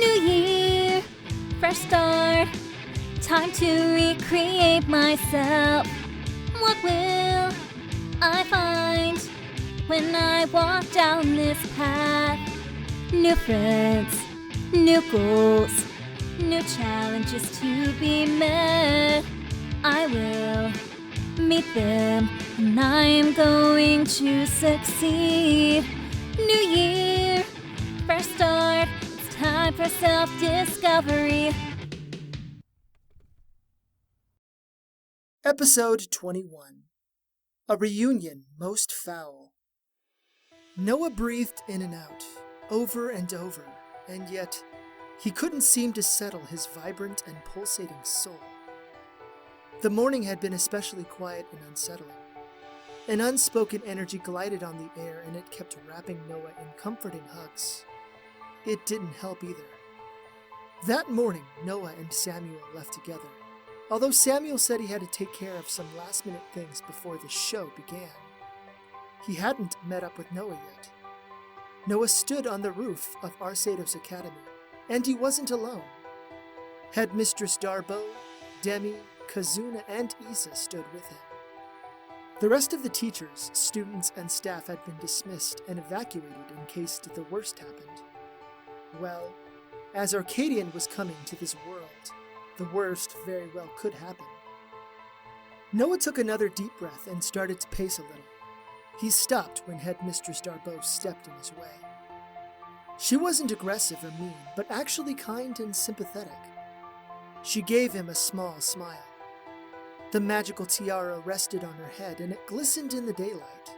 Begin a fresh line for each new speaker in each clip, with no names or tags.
New year, fresh start, time to recreate myself. What will I find when I walk down this path? New friends, new goals, new challenges to be met. I will meet them, and I am going to succeed. New year, fresh start, it's time for self-discovery.
Episode 21. A Reunion Most Foul. Noah breathed in and out, over and over, and yet he couldn't seem to settle his vibrant and pulsating soul. The morning had been especially quiet and unsettling. An unspoken energy glided on the air, and it kept wrapping Noah in comforting hugs. It didn't help either. That morning, Noah and Samuel left together, although Samuel said he had to take care of some last-minute things before the show began. He hadn't met up with Noah yet. Noah stood on the roof of Arceados Academy, and he wasn't alone. Headmistress Darboux, Demi, Kazuna, and Isa stood with him. The rest of the teachers, students, and staff had been dismissed and evacuated in case the worst happened. Well, as Arcadian was coming to this world, the worst very well could happen. Noah took another deep breath and started to pace a little. He stopped when Headmistress Darboux stepped in his way. She wasn't aggressive or mean, but actually kind and sympathetic. She gave him a small smile. The magical tiara rested on her head, and it glistened in the daylight.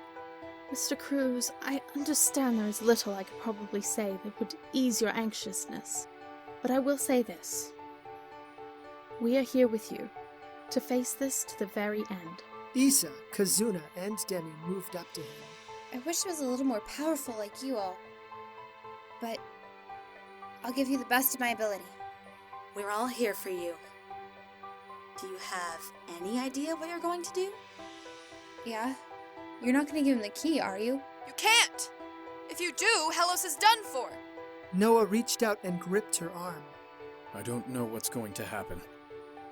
Mr. Cruz, I understand there is little I could probably say that would ease your anxiousness, but I will say this. We are here with you, to face this to the very end.
Isa, Kazuna, and Demi moved up to him.
I wish I was a little more powerful like you all, but I'll give you the best of my ability.
We're all here for you. Do you have any idea what you're going to do?
Yeah? You're not going to give him the key, are you?
You can't! If you do, Helos is done for!
Noah reached out and gripped her arm.
I don't know what's going to happen,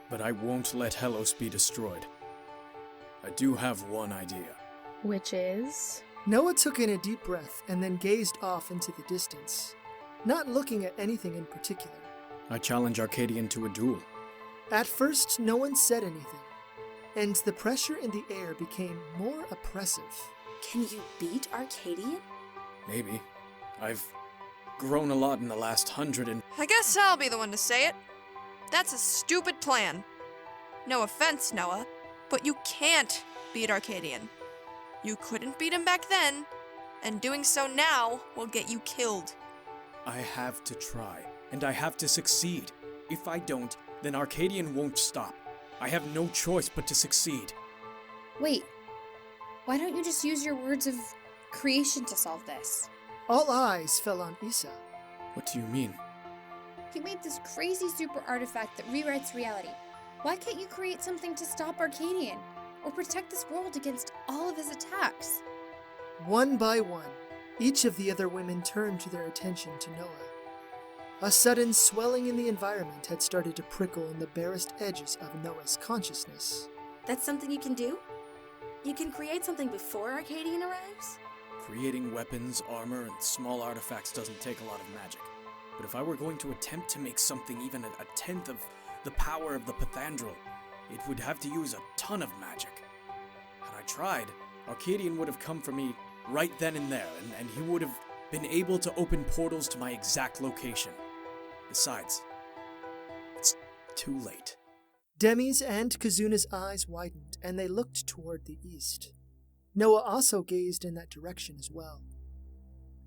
but I won't let Helos be destroyed. I do have one idea.
Which is?
Noah took in a deep breath and then gazed off into the distance, not looking at anything in particular.
I challenge Arcadian to a duel.
At first, no one said anything, and the pressure in the air became more oppressive.
Can you beat Arcadian?
Maybe. I've grown a lot in the last 100 and...
I guess I'll be the one to say it. That's a stupid plan. No offense, Noah, but you can't beat Arcadian. You couldn't beat him back then, and doing so now will get you killed.
I have to try, and I have to succeed. If I don't, then Arcadian won't stop. I have no choice but to succeed.
Wait, why don't you just use your words of creation to solve this?
All eyes fell on Isa.
What do you mean?
You made this crazy super artifact that rewrites reality. Why can't you create something to stop Arcadian, or protect this world against all of his attacks?
One by one, each of the other women turned their attention to Noah. A sudden swelling in the environment had started to prickle in the barest edges of Noah's consciousness.
That's something you can do? You can create something before Arcadian arrives?
Creating weapons, armor, and small artifacts doesn't take a lot of magic. But if I were going to attempt to make something even a tenth of the power of the Pythandrel, it would have to use a ton of magic. Had I tried, Arcadian would have come for me right then and there, and he would have been able to open portals to my exact location. Besides, it's too late.
Demi's and Kazuna's eyes widened, and they looked toward the east. Noah also gazed in that direction as well.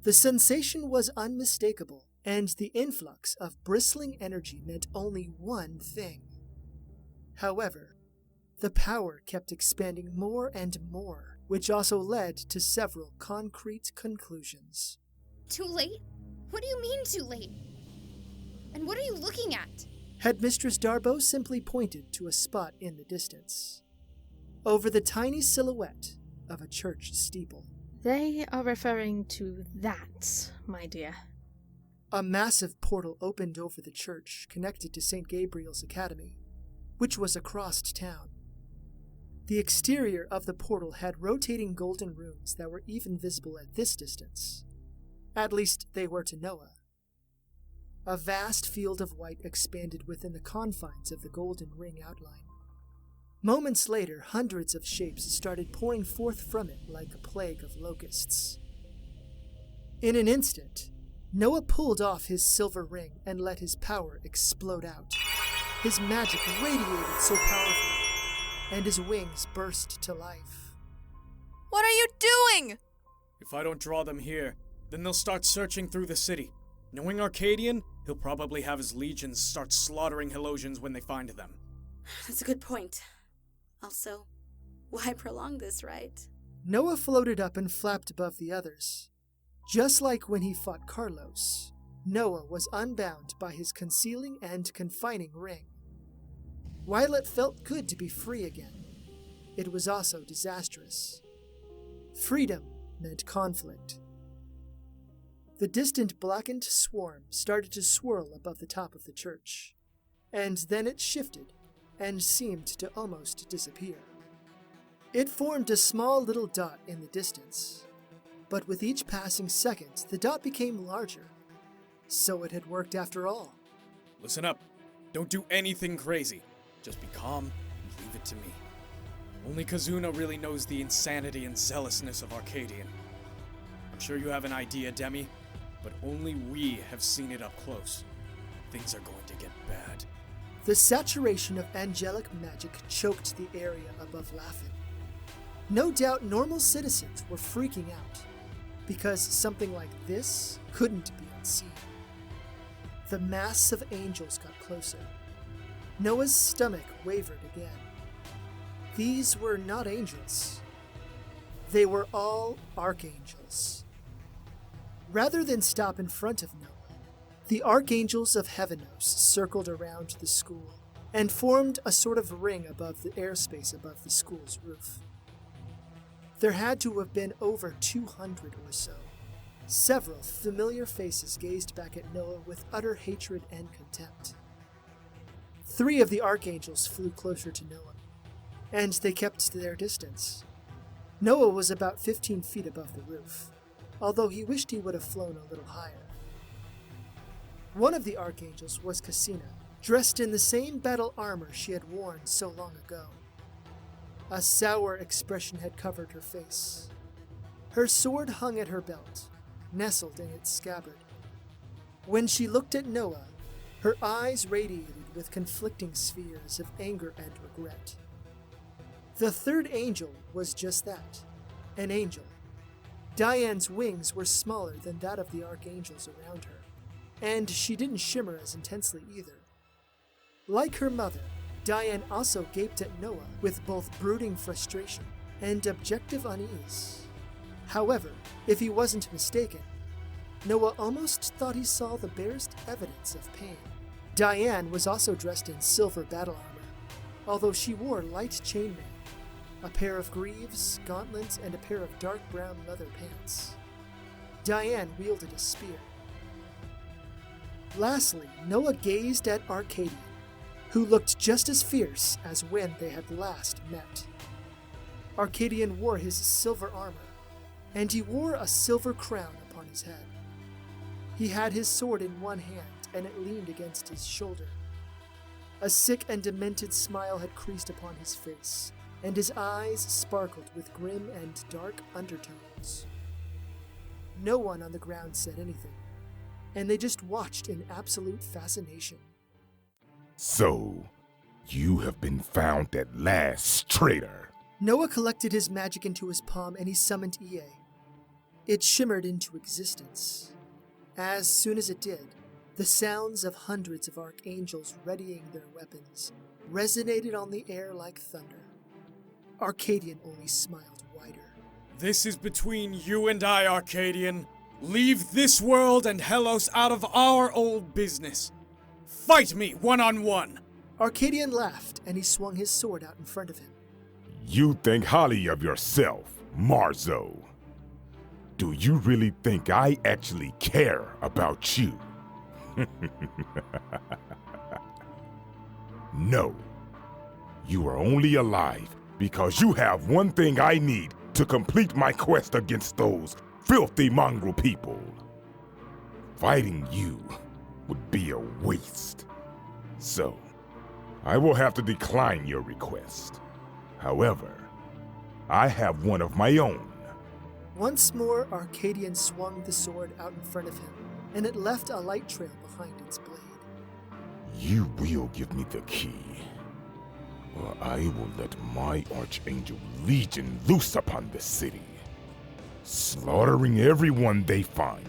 The sensation was unmistakable, and the influx of bristling energy meant only one thing. However, the power kept expanding more and more, which also led to several concrete conclusions.
Too late? What do you mean too late? And what are you looking at?
Headmistress Darboux simply pointed to a spot in the distance, over the tiny silhouette of a church steeple.
They are referring to that, my dear.
A massive portal opened over the church connected to St. Gabriel's Academy, which was across town. The exterior of the portal had rotating golden runes that were even visible at this distance. At least they were to Noah. A vast field of white expanded within the confines of the golden ring outline. Moments later, hundreds of shapes started pouring forth from it like a plague of locusts. In an instant, Noah pulled off his silver ring and let his power explode out. His magic radiated so powerfully, and his wings burst to life.
What are you doing?
If I don't draw them here, then they'll start searching through the city. Knowing Arcadian, he'll probably have his legions start slaughtering Helosians when they find them.
That's a good point. Also, why prolong this, right?
Noah floated up and flapped above the others. Just like when he fought Carlos, Noah was unbound by his concealing and confining ring. While it felt good to be free again, it was also disastrous. Freedom meant conflict. The distant blackened swarm started to swirl above the top of the church, and then it shifted and seemed to almost disappear. It formed a small little dot in the distance, but with each passing second, the dot became larger. So it had worked after all.
Listen up. Don't do anything crazy. Just be calm and leave it to me. Only Kazuna really knows the insanity and zealousness of Arcadian. I'm sure you have an idea, Demi, but only we have seen it up close. Things are going to get bad.
The saturation of angelic magic choked the area above laughing. No doubt normal citizens were freaking out, because something like this couldn't be unseen. The mass of angels got closer. Noah's stomach wavered again. These were not angels. They were all archangels. Rather than stop in front of Noah, the archangels of Heavenos circled around the school and formed a sort of ring above the airspace above the school's roof. There had to have been over 200 or so. Several familiar faces gazed back at Noah with utter hatred and contempt. 3 of the archangels flew closer to Noah, and they kept their distance. Noah was about 15 feet above the roof, although he wished he would have flown a little higher. One of the archangels was Kachina, dressed in the same battle armor she had worn so long ago. A sour expression had covered her face. Her sword hung at her belt, nestled in its scabbard. When she looked at Noah, her eyes radiated with conflicting spheres of anger and regret. The third angel was just that, an angel. Diane's wings were smaller than that of the archangels around her, and she didn't shimmer as intensely either. Like her mother, Diane also gaped at Noah with both brooding frustration and objective unease. However, if he wasn't mistaken, Noah almost thought he saw the barest evidence of pain. Diane was also dressed in silver battle armor, although she wore light chainmail, a pair of greaves, gauntlets, and a pair of dark brown leather pants. Diane wielded a spear. Lastly, Noah gazed at Arcadian, who looked just as fierce as when they had last met. Arcadian wore his silver armor, and he wore a silver crown upon his head. He had his sword in one hand, and it leaned against his shoulder. A sick and demented smile had creased upon his face, and his eyes sparkled with grim and dark undertones. No one on the ground said anything, and they just watched in absolute fascination.
So, you have been found at last, traitor.
Noah collected his magic into his palm and he summoned EA. It shimmered into existence. As soon as it did, the sounds of hundreds of archangels readying their weapons resonated on the air like thunder. Arcadian only smiled wider.
This is between you and I, Arcadian. Leave this world and Hellos out of our old business. Fight me one-on-one!
Arcadian laughed, and he swung his sword out in front of him.
You think highly of yourself, Marzo. Do you really think I actually care about you? No. You are only alive because you have one thing I need to complete my quest against those filthy mongrel people. Fighting you would be a waste. So, I will have to decline your request. However, I have one of my own.
Once more, Arcadian swung the sword out in front of him, and it left a light trail behind its blade.
You will give me the key, or I will let my Archangel Legion loose upon the city, slaughtering everyone they find.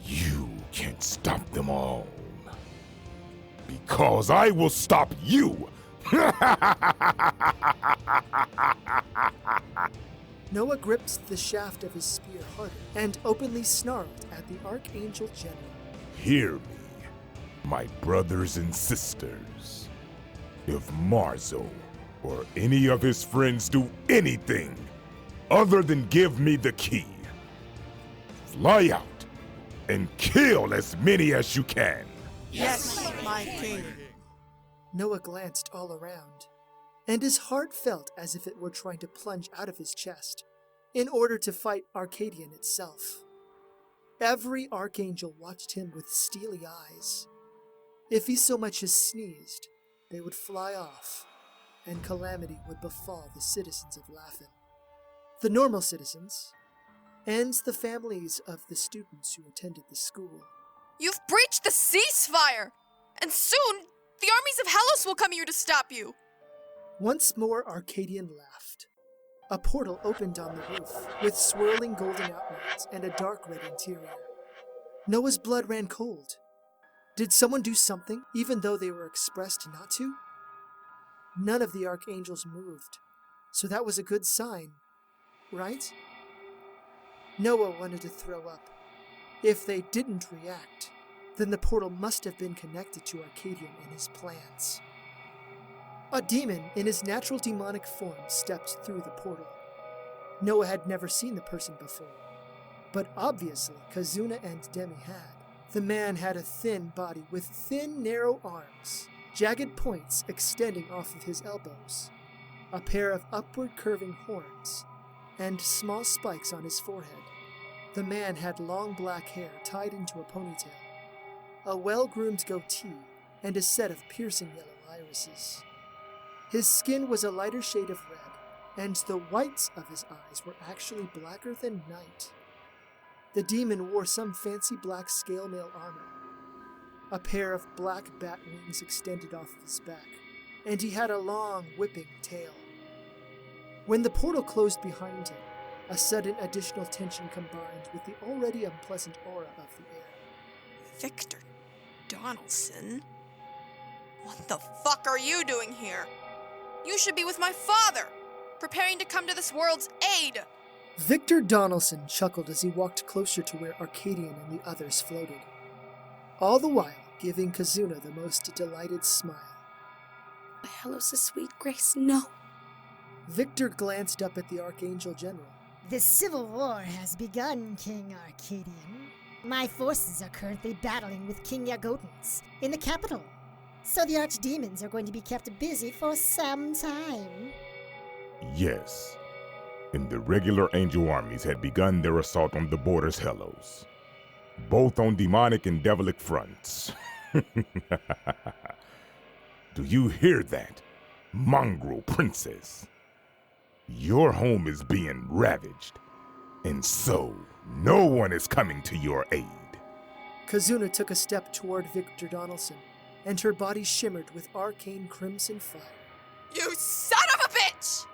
You can't stop them all, because I will stop you!
Noah gripped the shaft of his spear harder and openly snarled at the Archangel General.
Hear me, my brothers and sisters. If Marzo or any of his friends do anything other than give me the key, fly out and kill as many as you can.
Yes, my king.
Noah glanced all around, and his heart felt as if it were trying to plunge out of his chest in order to fight Arcadian itself. Every Archangel watched him with steely eyes. If he so much as sneezed, they would fly off, and calamity would befall the citizens of Laughin, the normal citizens, and the families of the students who attended the school.
You've breached the ceasefire! And soon, the armies of Hellas will come here to stop you!
Once more, Arcadian laughed. A portal opened on the roof, with swirling golden outlines and a dark red interior. Noah's blood ran cold. Did someone do something, even though they were expressed not to? None of the archangels moved, so that was a good sign, right? Noah wanted to throw up. If they didn't react, then the portal must have been connected to Arcadian and his plans. A demon in his natural demonic form stepped through the portal. Noah had never seen the person before, but obviously Kazuna and Demi had. The man had a thin body with thin, narrow arms, jagged points extending off of his elbows, a pair of upward curving horns, and small spikes on his forehead. The man had long black hair tied into a ponytail, a well-groomed goatee, and a set of piercing yellow irises. His skin was a lighter shade of red, and the whites of his eyes were actually blacker than night. The demon wore some fancy black scale mail armor. A pair of black bat wings extended off of his back, and he had a long, whipping tail. When the portal closed behind him, a sudden additional tension combined with the already unpleasant aura of the air.
Victor Donaldson? What the fuck are you doing here? You should be with my father, preparing to come to this world's aid!
Victor Donaldson chuckled as he walked closer to where Arcadian and the others floated, all the while giving Kazuna the most delighted smile.
Hello, so sweet Grace, no.
Victor glanced up at the Archangel General.
The civil war has begun, King Arcadian. My forces are currently battling with King Yagotans in the capital, so the archdemons are going to be kept busy for some time.
Yes, and the regular angel armies had begun their assault on the border's Hellos, both on demonic and devilic fronts. Do you hear that, mongrel princess? Your home is being ravaged, and so no one is coming to your aid.
Kazuna took a step toward Victor Donaldson, and her body shimmered with arcane crimson fire.
You son of a bitch!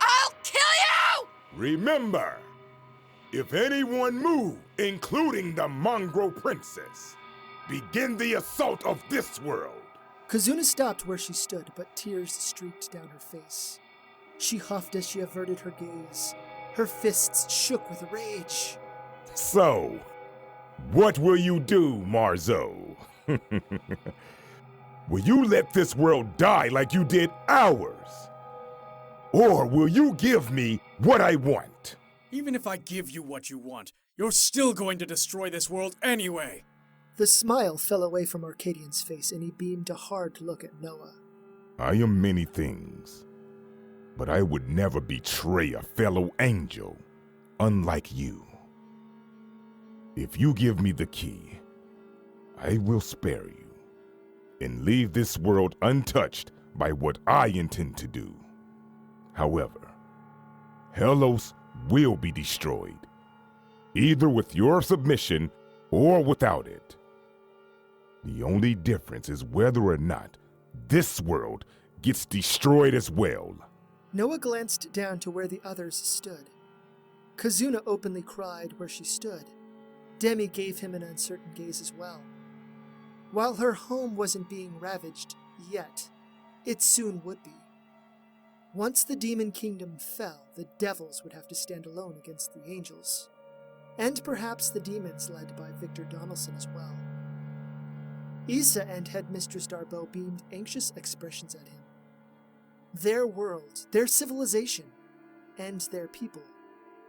I'll kill you!
Remember, if anyone move, including the mongrel princess, begin the assault of this world.
Kazuna stopped where she stood, but tears streaked down her face. She huffed as she averted her gaze. Her fists shook with rage.
So, what will you do, Marzo? Will you let this world die like you did ours? Or will you give me what I want?
Even if I give you what you want, you're still going to destroy this world anyway.
The smile fell away from Arcadian's face and he beamed a hard look at Noah.
I am many things, but I would never betray a fellow angel, unlike you. If you give me the key, I will spare you and leave this world untouched by what I intend to do. However, Hellos will be destroyed, either with your submission or without it. The only difference is whether or not this world gets destroyed as well.
Noah glanced down to where the others stood. Kazuna openly cried where she stood. Demi gave him an uncertain gaze as well. While her home wasn't being ravaged yet, it soon would be. Once the demon kingdom fell, the devils would have to stand alone against the angels, and perhaps the demons led by Victor Donaldson as well. Issa and Headmistress Darboux beamed anxious expressions at him. Their world, their civilization, and their people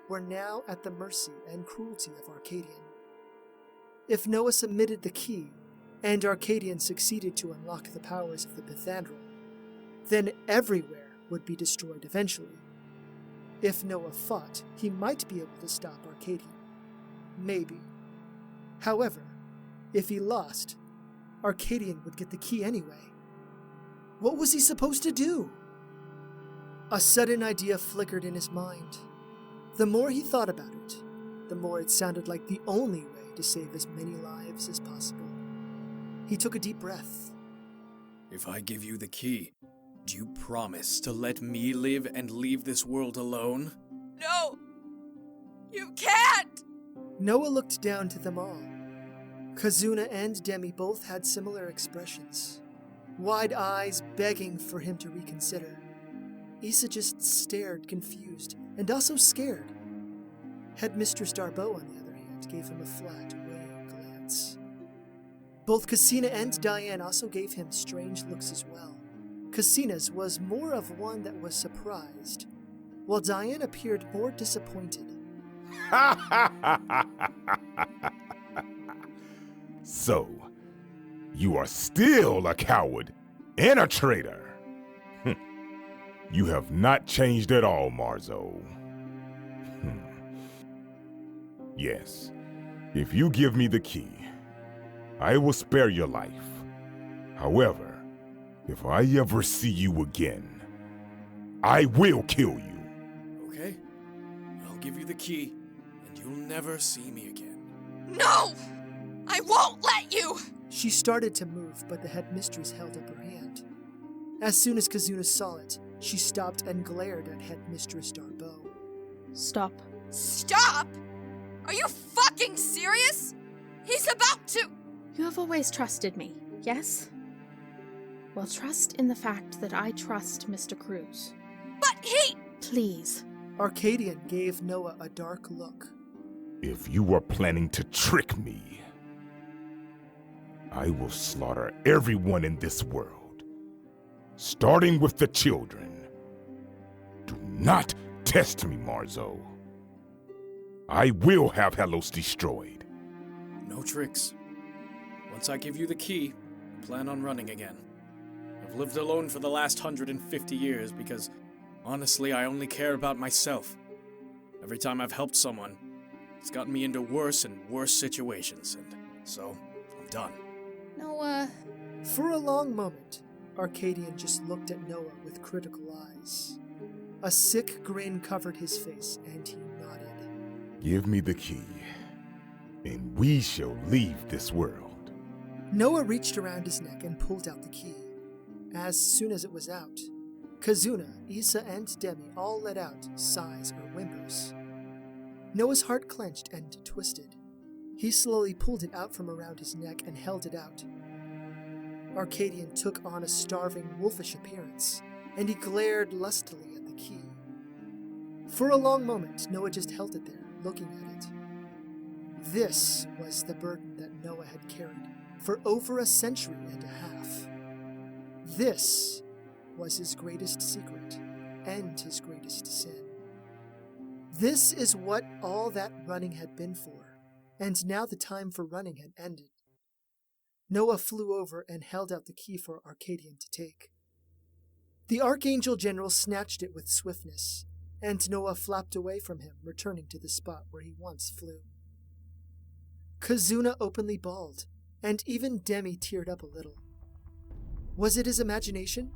were now at the mercy and cruelty of Arcadian. If Noah submitted the key, and Arcadian succeeded to unlock the powers of the Pythandral, then everywhere would be destroyed eventually. If Noah fought, he might be able to stop Arcadian. Maybe. However, if he lost, Arcadian would get the key anyway. What was he supposed to do? A sudden idea flickered in his mind. The more he thought about it, the more it sounded like the only way to save as many lives as possible. He took a deep breath.
If I give you the key, do you promise to let me live and leave this world alone?
No! You can't!
Noah looked down to them all. Kazuna and Demi both had similar expressions, wide eyes begging for him to reconsider. Issa just stared, confused, and also scared. Headmistress Darboux, on the other hand, gave him a flat, weighing glance. Both Kachina and Diane also gave him strange looks as well. Kachina's was more of one that was surprised, while Diane appeared more disappointed.
So, you are still a coward and a traitor. You have not changed at all, Marzo. Yes, if you give me the key, I will spare your life. However, if I ever see you again, I will kill you.
Okay, I'll give you the key, and you'll never see me again.
No! I won't let you!
She started to move, but the headmistress held up her hand. As soon as Kazuna saw it, she stopped and glared at Headmistress Darboux.
Stop.
Stop? Are you fucking serious? He's about to...
You have always trusted me, yes? Well, trust in the fact that I trust Mr. Cruz.
But he...
Please.
Arcadian gave Noah a dark look.
If you are planning to trick me, I will slaughter everyone in this world, starting with the children. Do not test me, Marzo. I will have Hellos destroyed.
No tricks. Once I give you the key, I plan on running again. I've lived alone for the last 150 years because, honestly, I only care about myself. Every time I've helped someone, it's gotten me into worse and worse situations, and so I'm done.
Noah...
For a long moment, Arcadian just looked at Noah with critical eyes. A sick grin covered his face, and he nodded.
Give me the key, and we shall leave this world.
Noah reached around his neck and pulled out the key. As soon as it was out, Kazuna, Issa, and Demi all let out sighs or whimpers. Noah's heart clenched and twisted. He slowly pulled it out from around his neck and held it out. Arcadian took on a starving, wolfish appearance, and he glared lustily at the key. For a long moment, Noah just held it there, looking at it. This was the burden that Noah had carried for over a century and a half. This was his greatest secret and his greatest sin. This is what all that running had been for, and now the time for running had ended. Noah flew over and held out the key for Arcadian to take. The Archangel General snatched it with swiftness, and Noah flapped away from him, returning to the spot where he once flew. Kazuna openly bawled, and even Demi teared up a little. Was it his imagination?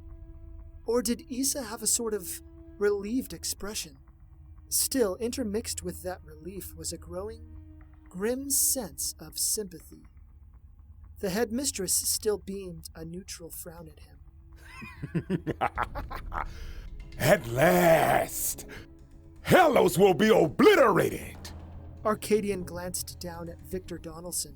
Or did Issa have a sort of relieved expression? Still, intermixed with that relief was a growing, grim sense of sympathy. The headmistress still beamed a neutral frown at him.
At last! Hellos will be obliterated!
Arcadian glanced down at Victor Donaldson.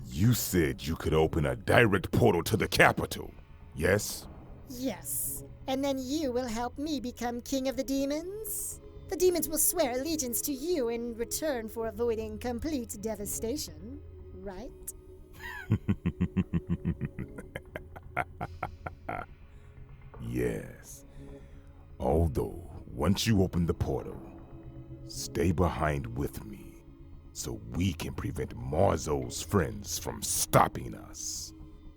You said you could open a direct portal to the capital, yes?
Yes. And then you will help me become king of the demons? The demons will swear allegiance to you in return for avoiding complete devastation, right?
Yes. Although, once you open the portal, stay behind with me so we can prevent Marzo's friends from stopping us.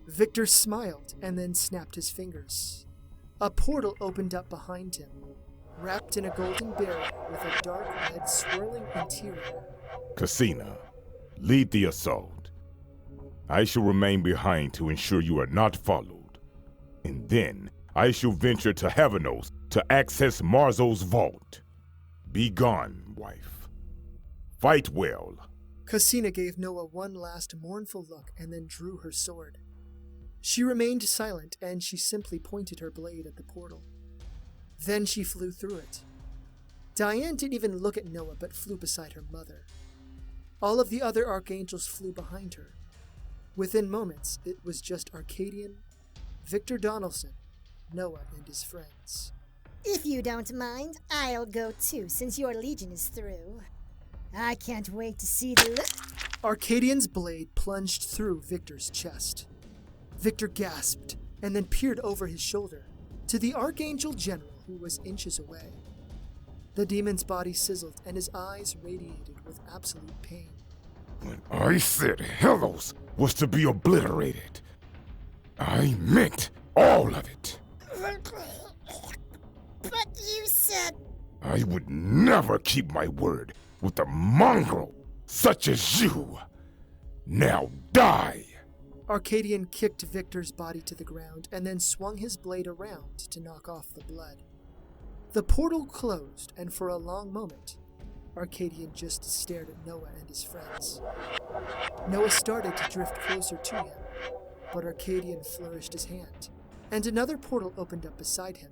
Victor smiled and then snapped his fingers. A portal opened up behind him, wrapped in a golden barrier with a dark red swirling interior.
Kachina, lead the assault. I shall remain behind to ensure you are not followed. And then I shall venture to Heavenos to access Marzo's vault. Be gone, wife. Fight well.
Kachina gave Noah one last mournful look and then drew her sword. She remained silent and she simply pointed her blade at the portal. Then she flew through it. Diane didn't even look at Noah but flew beside her mother. All of the other archangels flew behind her. Within moments, it was just Arcadian, Victor Donaldson, Noah, and his friends.
If you don't mind, I'll go too, since your legion is through. I can't wait to see the look.
Arcadian's blade plunged through Victor's chest. Victor gasped and then peered over his shoulder to the Archangel General, who was inches away. The demon's body sizzled and his eyes radiated with absolute pain.
When I said Hellos was to be obliterated, I meant all of it.
But you said...
I would never keep my word with a mongrel such as you. Now die!
Arcadian kicked Victor's body to the ground and then swung his blade around to knock off the blood. The portal closed, and for a long moment, Arcadian just stared at Noah and his friends. Noah started to drift closer to him, but Arcadian flourished his hand, and another portal opened up beside him.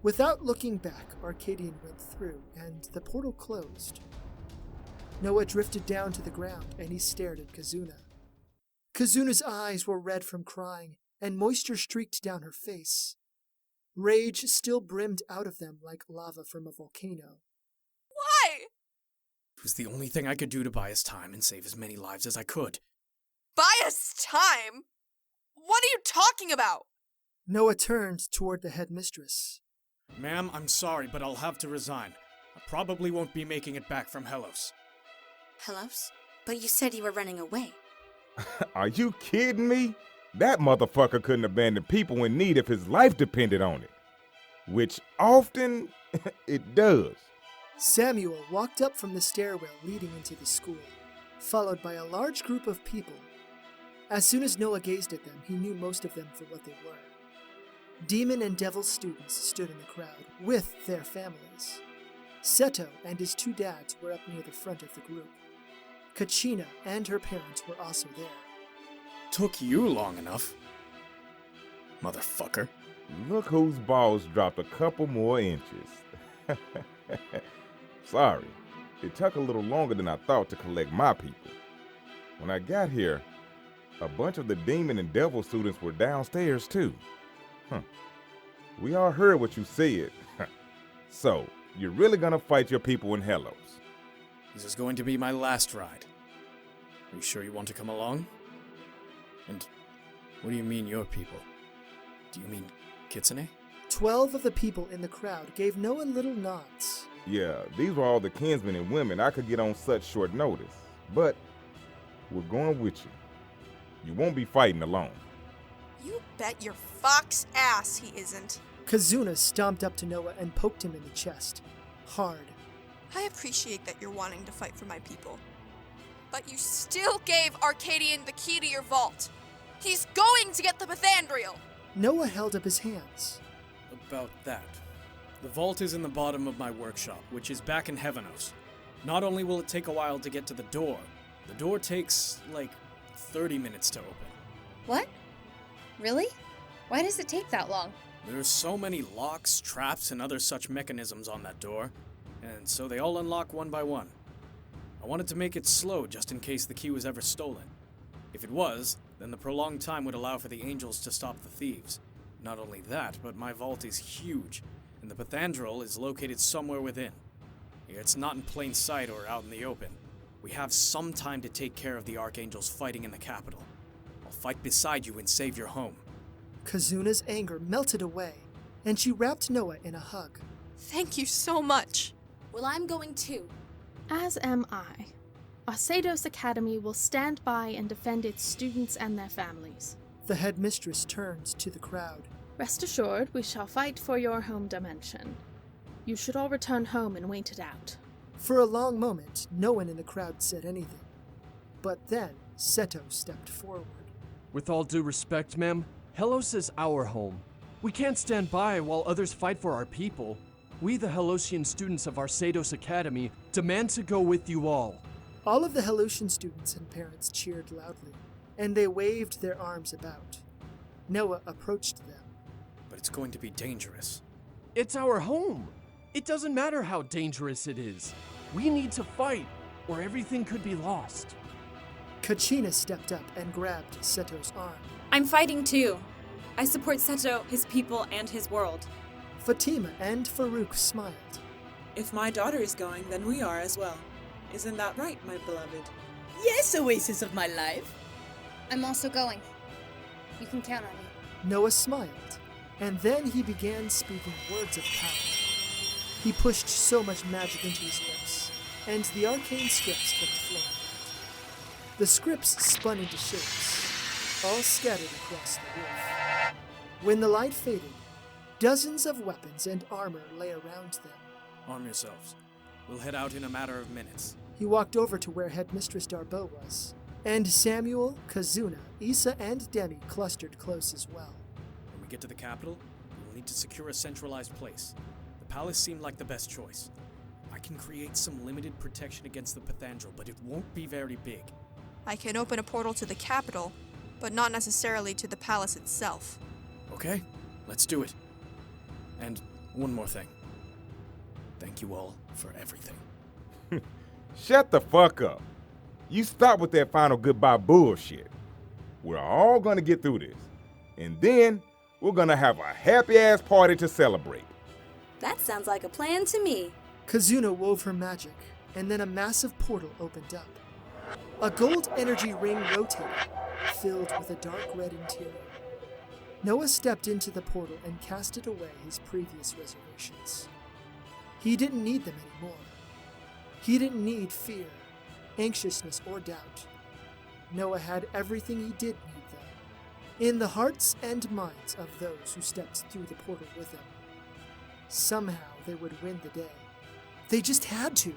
Without looking back, Arcadian went through, and the portal closed. Noah drifted down to the ground, and he stared at Kazuna. Kazuna's eyes were red from crying, and moisture streaked down her face. Rage still brimmed out of them like lava from a volcano.
Why?
It was the only thing I could do to buy us time and save as many lives as I could.
Buy us time? What are you talking about?
Noah turned toward the headmistress.
Ma'am, I'm sorry, but I'll have to resign. I probably won't be making it back from Hellos.
Hellos? But you said you were running away.
Are you kidding me? That motherfucker couldn't abandon people in need if his life depended on it. Which often it does.
Samuel walked up from the stairwell leading into the school, followed by a large group of people. As soon as Noah gazed at them, he knew most of them for what they were. Demon and devil students stood in the crowd, with their families. Seto and his two dads were up near the front of the group. Kachina and her parents were also there.
Took you long enough. Motherfucker.
Look whose balls dropped a couple more inches. Sorry, it took a little longer than I thought to collect my people. When I got here, a bunch of the demon and devil students were downstairs too. We all heard what you said. So, you're really gonna fight your people in Hellos?
This is going to be my last ride. Are you sure you want to come along? And what do you mean your people? Do you mean Kitsune?
12 of the people in the crowd gave Noah little nods.
Yeah, these were all the kinsmen and women I could get on such short notice. But we're going with you. You won't be fighting alone.
You bet your fox ass he isn't.
Kazuna stomped up to Noah and poked him in the chest. Hard.
I appreciate that you're wanting to fight for my people. But you still gave Arcadian the key to your vault. He's going to get the Pythandriel!
Noah held up his hands.
About that. The vault is in the bottom of my workshop, which is back in Heavenos. Not only will it take a while to get to the door takes, 30 minutes to open.
What? Really? Why does it take that long?
There's so many locks, traps, and other such mechanisms on that door, and so they all unlock one by one. I wanted to make it slow just in case the key was ever stolen. If it was, then the prolonged time would allow for the angels to stop the thieves. Not only that, but my vault is huge, and the Pythandriel is located somewhere within. It's not in plain sight or out in the open. We have some time to take care of the Archangels fighting in the capital. I'll fight beside you and save your home.
Kazuna's anger melted away, and she wrapped Noah in a hug.
Thank you so much.
Well, I'm going too.
As am I. Arceados Academy will stand by and defend its students and their families.
The headmistress turned to the crowd.
Rest assured, we shall fight for your home dimension. You should all return home and wait it out.
For a long moment, no one in the crowd said anything. But then, Seto stepped forward.
With all due respect, ma'am, Helos is our home. We can't stand by while others fight for our people. We, the Helosian students of Arceados Academy, demand to go with you all.
All of the Helosian students and parents cheered loudly, and they waved their arms about. Noah approached them.
But it's going to be dangerous.
It's our home. It doesn't matter how dangerous it is. We need to fight, or everything could be lost.
Kachina stepped up and grabbed Seto's arm.
I'm fighting too. I support Seto, his people, and his world.
Fatima and Farouq smiled.
If my daughter is going, then we are as well. Isn't that right, my beloved?
Yes, oasis of my life.
I'm also going. You can count on me.
Noah smiled, and then he began speaking words of power. He pushed so much magic into his lips, and the arcane scripts kept flowing. The scripts spun into shapes, all scattered across the roof. When the light faded, dozens of weapons and armor lay around them.
Arm yourselves. We'll head out in a matter of minutes.
He walked over to where Headmistress Darboux was, and Samuel, Kazuna, Issa, and Demi clustered close as well.
When we get to the capital, we'll need to secure a centralized place. The palace seemed like the best choice. I can create some limited protection against the Pythandriel, but it won't be very big.
I can open a portal to the capital, but not necessarily to the palace itself.
Okay, let's do it. And one more thing. Thank you all for everything.
Shut the fuck up. You stop with that final goodbye bullshit. We're all gonna get through this. And then we're gonna have a happy-ass party to celebrate.
That sounds like a plan to me.
Kazuna wove her magic, and then a massive portal opened up. A gold energy ring rotated, filled with a dark red interior. Noah stepped into the portal and casted away his previous reservations. He didn't need them anymore. He didn't need fear, anxiousness, or doubt. Noah had everything he did need, though, in the hearts and minds of those who stepped through the portal with him. Somehow they would win the day. They just had to.